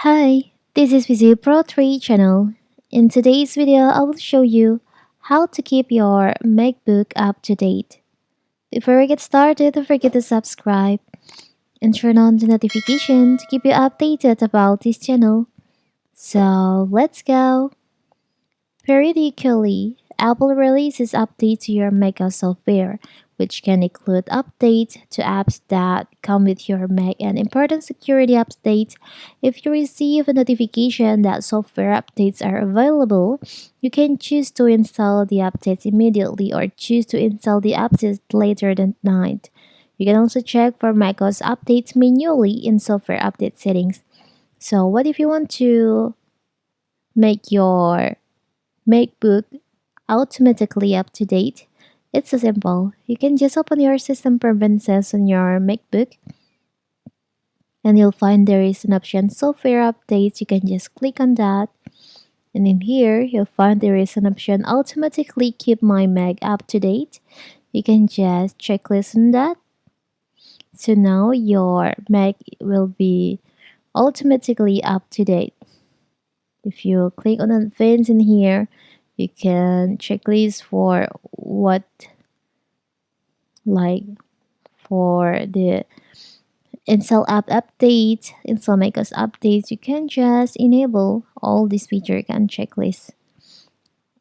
Hi, this is Visual Pro 3 channel. In today's video, I will show you how to keep your MacBook up to date. Before we get started, don't forget to subscribe and turn on the notification to keep you updated about this channel. So let's go! Periodically, Apple releases updates to your macOS software, which can include updates to apps that come with your Mac and important security updates. If you receive a notification that software updates are available, you can choose to install the updates immediately or choose to install the updates later that night. You can also check for macOS updates manually in software update settings. So, what if you want to make your MacBook automatically up to date? It's so simple. You can just open your system preferences on your MacBook and you'll find there is an option software updates. You can just click on that. And in here, you'll find there is an option automatically keep my Mac up to date. You can just checklist on that. So now your Mac will be automatically up to date. If you click on advanced in here, you can checklist for what, like for the install app updates, install macOS updates. You can just enable all these features. You can checklist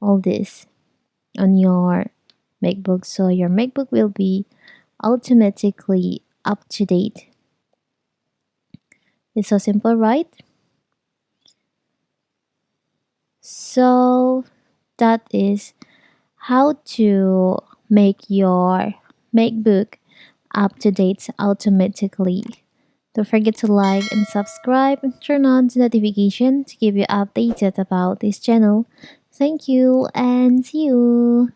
all this on your MacBook, so your MacBook will be automatically up to date. It's so simple, right? So that is how to make your MacBook up to date automatically. Don't forget to like and subscribe and turn on the notification to keep you updated about this channel. Thank you and see you.